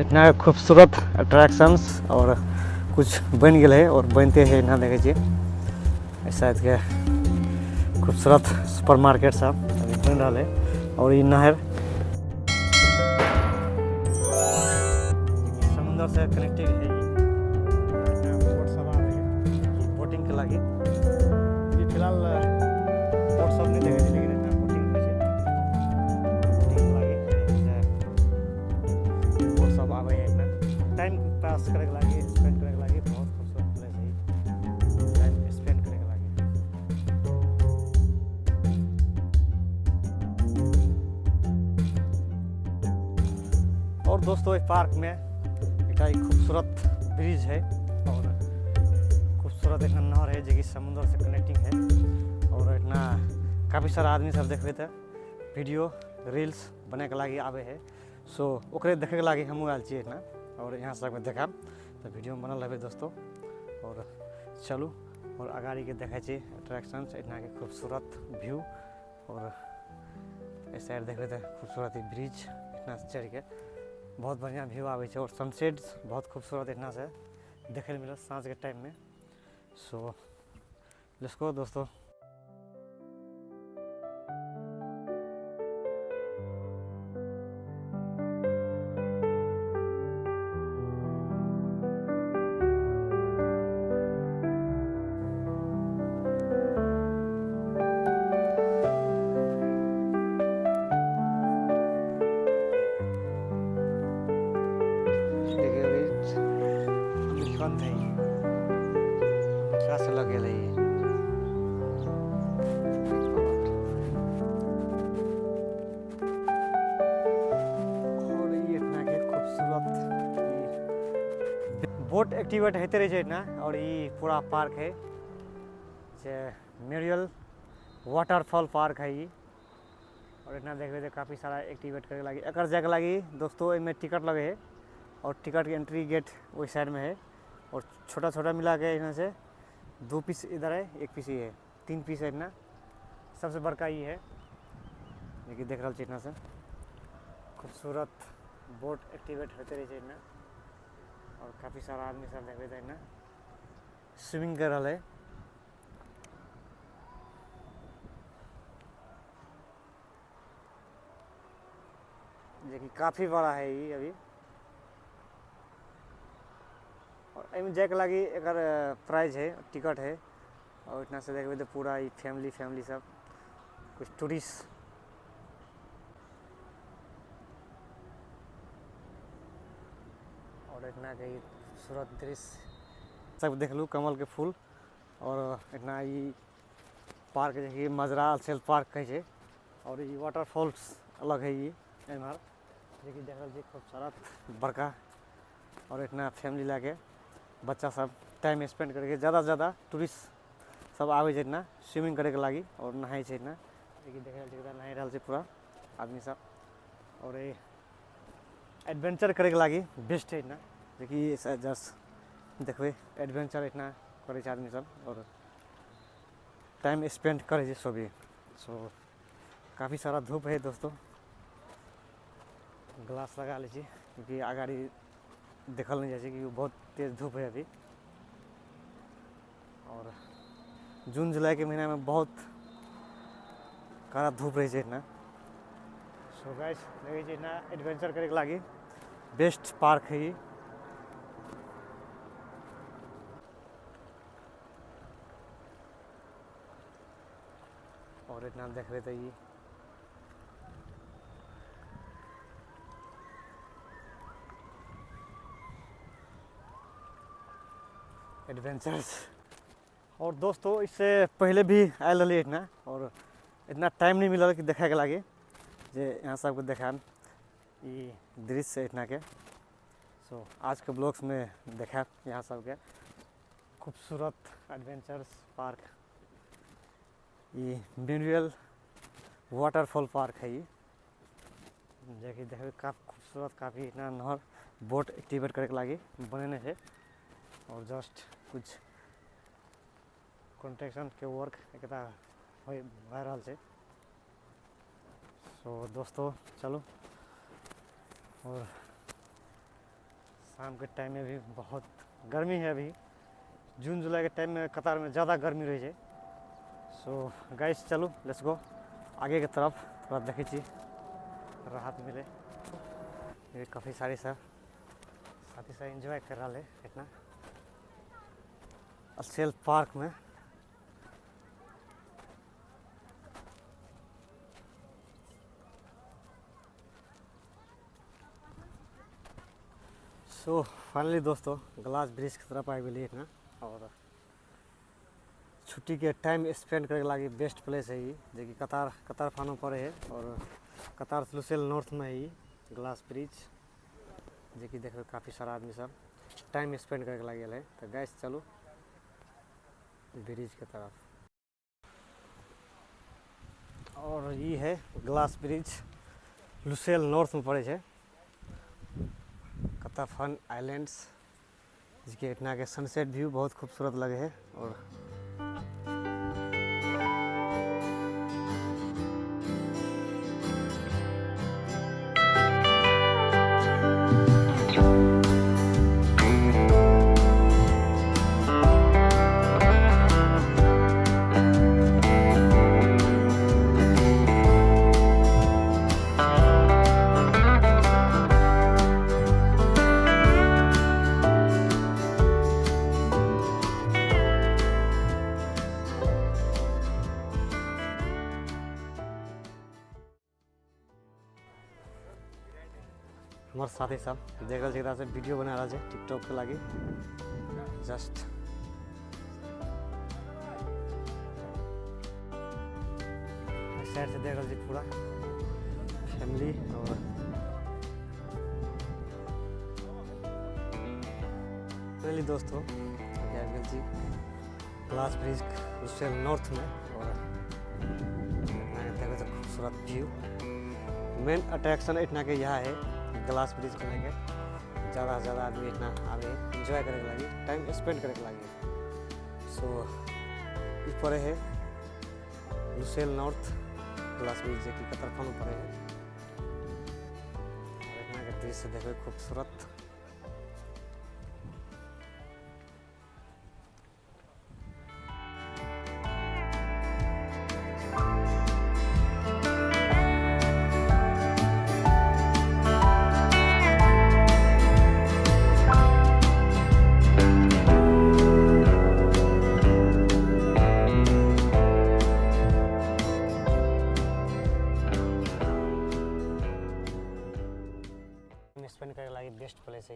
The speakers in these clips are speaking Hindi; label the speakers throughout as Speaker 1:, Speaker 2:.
Speaker 1: इतना खूबसूरत अट्रैक्शंस और कुछ बन गए है और बनते हैं ना देखिए शायद के खूबसूरत सुपर मार्केट सब अभी बन रहा है। और ये नहर समुद्र से कनेक्टेड है। ये बोट सब आ रहे हैं बोटिंग के लगे अभी फिलहाल बोट सब नहीं देखे लेकिन इतना बोटिंग बोट सब आवे है इतना टाइम पास करे लगे स्पेंड करे लगे बहुत खूबसूरत प्लेस है टाइम स्पेंड करे लगे। और दोस्तों इस पार्क में एक खूबसूरत ब्रिज है और खूबसूरत एक नहर है जो समुद्र से कनेक्टिंग है। और इतना काफ़ी सारा आदमी सब देखते थे वीडियो रील्स बने के लगे आवे है। सो ओकरे देखे के लगे हम आयल छी इतना और यहाँ सब देखा तो वीडियो में बनल रहे दोस्तों। और चलू और अगाड़ी के देखे छी अट्रैक्शन इतना के खूबसूरत व्यू और इस साइड देखते थे खूबसूरत ब्रिज इतना चढ़ के बहुत बढ़िया व्यू आवे और सनसेट बहुत खूबसूरत इतना से देखे मिले सांझ के टाइम में। सो लेट्स गो दोस्तों। लगे और ये इतना के खूबसूरत बोट एक्टिवेट होते रहे ना। और ये पूरा पार्क है मेरियल वाटरफॉल पार्क है ये। और इतना देखते तो काफ़ी सारा एक्टिवेट करे लगी एक जगह लगी दोस्तों इनमें टिकट लगे है और टिकट की एंट्री गेट वही साइड में है। और छोटा छोटा मिला के यहाँ से 2 पीस इधर है 1 पीस ये है 3 पीस है इतना सबसे बड़का ये है लेकिन देख रहा इतना से खूबसूरत बोट एक्टिवेट होते रहे इतना। और काफ़ी सारा आदमी सब देखे थे इतना स्विमिंग कर रहा है जो कि काफ़ी बड़ा है ये अभी। और एम जाए के लगी एक प्राइज है टिकट है। और इतना से देखते तो पूरा ये फैमिली सब कुछ टूरिस्ट और इतना के खूबसूरत दृश्य सब देख लूँ कमल के फूल। और इतना ये पार्क देखिए मजरा सेल पार्क कहे और ये वाटरफॉल्स अलग है ये एमहर देखिए देख रहा खूब सारा बड़का। और इतना फैमिली लाके बच्चा सब टाइम स्पेंड करके ज़्यादा से ज़्यादा टूरिस्ट सब आवे इतना स्विमिंग करे के लगी और नहाय इतना देखिए देख रहा नहा रहा पूरा आदमी सब। और ये एडवेंचर करे के लगी बेस्ट है इतना देखिए जस्ट देखबे एडवेंचर इतना करे आदमी सब और टाइम स्पेंड करे सभी। सो काफ़ी सारा धूप है दोस्तों ग्लास लगा लीजिए क्योंकि आगाड़ी देखल नहीं जाए कि बहुत तेज़ धूप है अभी। और जून जुलाई के महीना में बहुत कड़ा धूप रही है इतना। सो गाइस देखिए इतना एडवेंचर करे के लगी बेस्ट पार्क है ये। और इतना देख रहे थे ये एडवेंचर्स। और दोस्तों इससे पहले भी आयल रही इतना और इतना टाइम नहीं मिला कि देखे के लगे जे यहाँ सबको देखा ये दृश्य इतना के। सो आज के ब्लॉग्स में देखा यहाँ सबके खूबसूरत एडवेंचर्स पार्क ये मेरियल वाटरफॉल पार्क है ये जो कि देखे काफ़ी खूबसूरत काफ़ी इतना नहर बोट एक्टिवेट करे के लगे बने है। और जस्ट कुछ कंस्ट्रक्शन के वर्क एक हो रहा है। सो दोस्तों चलो और शाम के टाइम में भी बहुत गर्मी है अभी। जून जुलाई के टाइम में कतार में ज़्यादा गर्मी रही है। सो गाइस चलो लेट्स गो आगे की तरफ, थोड़ा देखे छी राहत मिले। ये काफ़ी सारी साथी सब एंजॉय कर रहा है इतना सेल पार्क में। सो फाइनली दोस्तों ग्लास ब्रिज की तरफ आ गई इतना, और छुट्टी के टाइम स्पेंड करे लगी बेस्ट प्लेस है ये, जो कि कतार फानो पड़े है, और कतार से लुसेल नॉर्थ में ही ग्लास ब्रिज, जो कि देखो काफ़ी सारा आदमी सब टाइम स्पेंड करे लगे है। तो गैस चलो ब्रिज की तरफ। और ये है ग्लास ब्रिज, लुसेल नॉर्थ में पड़े है, कताफन आइलैंड्स, जिसके इतना के सनसेट व्यू बहुत खूबसूरत लगे है। और हमारे साथी सब देख रहा से वीडियो बना रहा है टिकटॉक के लगी जस्ट। साइड से देख रहा पूरा फैमिली। और पहले दोस्तों जी ग्लास ब्रिज लुसेल नॉर्थ में, और देखो तो खूबसूरत व्यू। मेन अट्रैक्शन इतना के यहाँ है ग्लास ब्रिज को लेके ज़्यादा से ज़्यादा आदमी इतना आगे इंजॉय करे लगी, टाइम स्पेंड करे लगी। सो इस पर है लुसेल नॉर्थ ग्लास ब्रिज, जो कि कतरफान पर है, और इतना के दृश्य देखो खूबसूरत। स्पेंड करे लगी बेस्ट प्लेस है,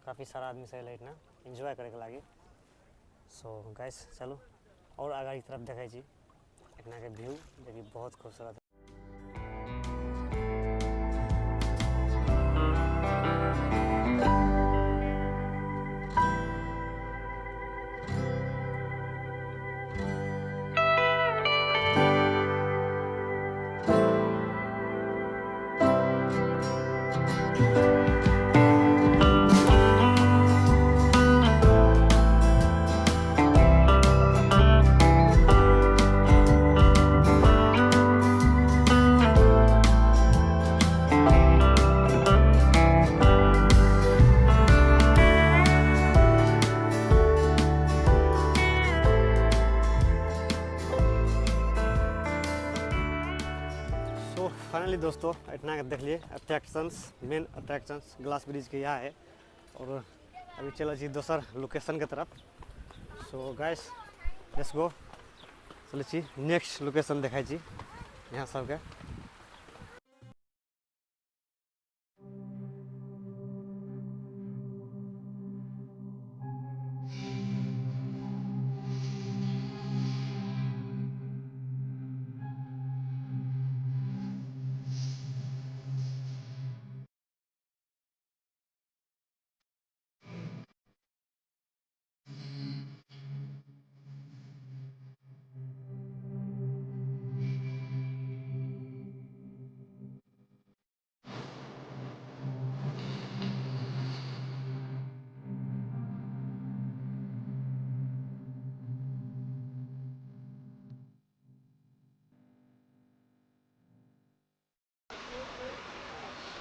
Speaker 1: काफ़ी सारा आदमी से इतना एंजॉय करे लगी। सो गैस चलो और आगे की तरफ देखे इतना के व्यू, जो कि बहुत खूबसूरत है। फाइनली दोस्तों इतना देख लिए attractions, main attractions glass bridge के यहाँ है, और अभी चलो जी दोसर लोकेशन के तरफ। सो गाइस लेट्स गो, चलो छी नेक्स्ट लोकेशन देखा यहाँ सबके।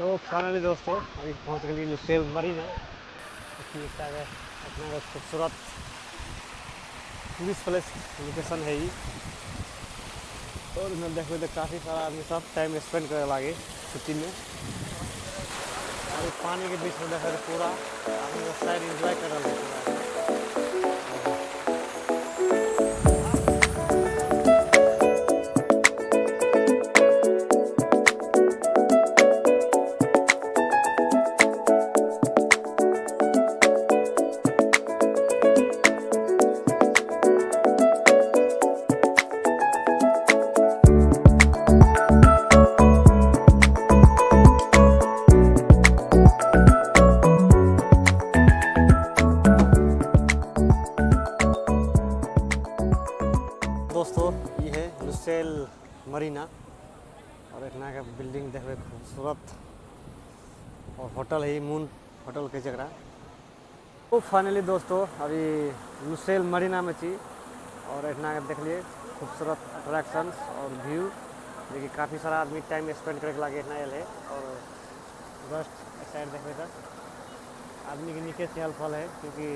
Speaker 1: तो फाइनली दोस्तों अभी पहुँच गई लुसेल मरीना। अपना खूबसूरत टूरिस्ट प्लेस लोकेशन है ये। और मैं देखो तो काफ़ी सारा आदमी सब टाइम स्पेंड करे लगे छुट्टी में। और पानी के बीच में देखा पूरा आदमी लोग शायद इंजॉय कर रहे हैं। दोस्तों ये है लुसेल मरीना और इतना का बिल्डिंग देखो खूबसूरत और होटल है मून होटल के जगह। तो फाइनली दोस्तों अभी लुसेल मरीना में थी और इतना का देख लिए खूबसूरत अट्रैक्शंस और व्यू देखिए काफ़ी सारा आदमी टाइम स्पेंड करके लगे इतना है। और जस्ट साइड देखने का आदमी के नीचे से हेल्पफुल है क्योंकि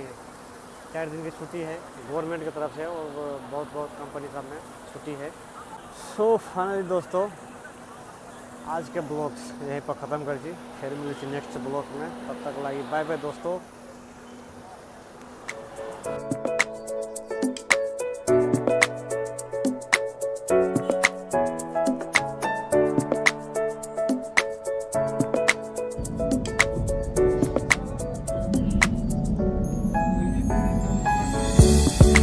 Speaker 1: 4 दिन की छुट्टी है गवर्नमेंट की तरफ से और बहुत कंपनी सब में छुट्टी है। सो फाइनली दोस्तों आज के ब्लॉग्स यहीं पर ख़त्म कर दी। फिर मिली नेक्स्ट ब्लॉग में, तब तक लगी बाय बाय दोस्तों।